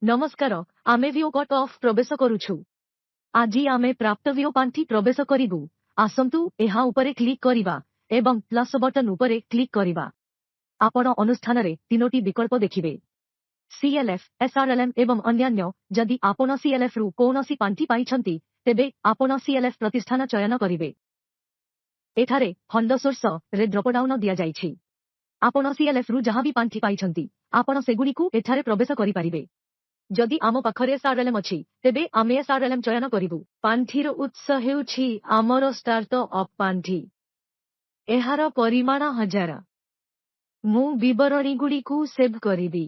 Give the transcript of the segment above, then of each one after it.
नमस्कार आमे VO cut off प्रवेश करूछु। आज आमे प्राप्त विओ पांठी प्रवेश करिबु। आसंतु एहा उपरे क्लिक करिबा एवं प्लस बटन उपरे क्लिक करिबा। आपण अनुष्ठान रे तीनोटी विकल्प देखिबे, सीएलएफ, एसआरएलएम एवं अन्यान्य। जदि आपण सीएलएफ रु कोनोसी पांठी पाइछंती तेबे आपण सीएलएफ प्रतिष्ठान चयन करिबे। एठारे फंड सोर्स रे ड्रॉप डाउन दिया जाइछि। आपण सीएलएफ रु जहां भी पांठी पाइछंती आपण सेगुडी को एठारे प्रवेश करि परिबे। जदि आम पाखरे एसआरएलएम अछि तेबे आमे एसआरएलएम चयन करिबु। पांठीर उत्स हेउछि आमर स्टार्ट अप पांठी। एहार परिमाण 1000। मु विवरणी गुडी को सेव करिबी।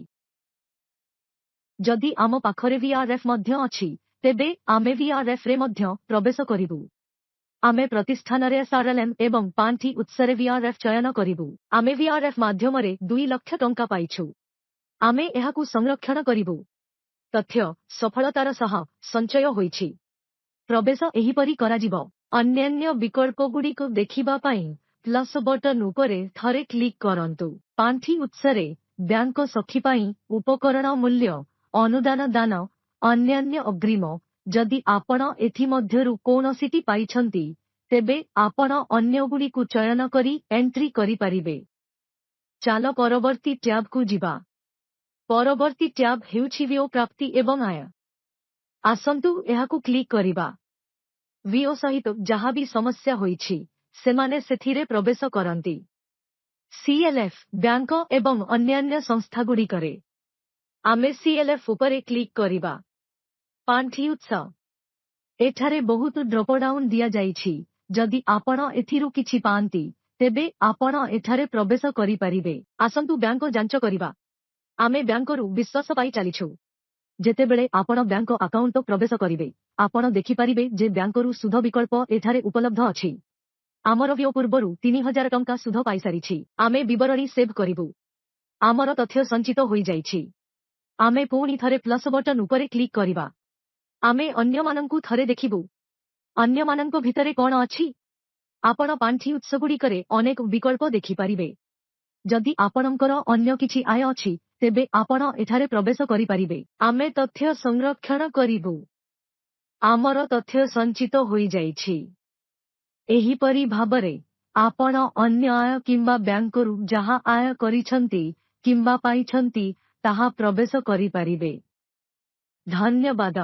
जदि आम पाखरे वीआरएफ मध्य अछि तेबे आमे वीआरएफ रे मध्य प्रवेश करिबु। आमे प्रतिष्ठान रे एसआरएलएम एवं पांठी उत्स रे वीआरएफ चयन करिबु। आमे वीआरएफ माध्यम रे 2 लाख टंका पाइछु। आमे एहाकु संरक्षण करिबु। तथ्य सफलतार सह संचय होइछि। प्रवेश एहिपरि कराजिबो। अन्यान्य विकल्प गुडी को देखिबा पई प्लस बटन उपरे थरे क्लिक करंतु। पांठी उत्सरे बैंक सखी पई उपकरण मूल्य, अनुदान दान, अन्यान्य अग्रिम। जदि आपण एथि मध्यरु कोनोसीटी पाइछंती तेबे आपण अन्य गुडी को चयन करी एंट्री करि परिबे। चालो परवर्ती टैब को जिबा। परवर्ती टैब हेउछि विओ प्राप्ति एवं आय। आसंतु एहाकु क्लिक करिबा। विओ सहित जहा भी समस्या होइछि सेमाने सेथिरे प्रवेश करंती। सीएलएफ, बैंक एवं अन्यान्य संस्था गुडी करे। आमे सीएलएफ उपरे क्लिक करिबा। पांठी उत्स। एठारे बहुत ड्रॉप डाउन दिया जाइछि। जदि आपण एथिरु किछि पांती तेबे आपण एठारे प्रवेश करि परिबे। आसंतु बैंक जांच करिबा। आमे बैंकरु विश्वास पाई चलिछु। जेतेबेले आपण बैंक अकाउंट प्रवेश करिबे आपण देखि परिबे जे बैंकरु सुध विकल्प एठारे उपलब्ध अछि। आमर विओ पूर्वरु 3000 टंका सुध पाई सारिछि। आमे विवरणी सेव करिबु। आमर तथ्य संचित होई जाइछि। आमे पुणी थरे प्लस बटन उपरे क्लिक करिबा। आमे अन्य माननकु थरे देखिबु। अन्य माननको भितरे कोन अछि? आपण पांठी उत्स गुडी करे अनेक विकल्प देखि परिबे। जदि आपणकर अन्य किछि आय अछि तेबे आपण एठारे प्रवेश करि परिबे। आमे तथ्य संरक्षण करिबु। आमर तथ्य संचित होई जाइछि। एही परि भाबरे आपण अन्य आय किंबा बैंकरु जहा आय करिछंती किंबा पाइछंती ताहा प्रवेश करि परिबे। धन्यवाद।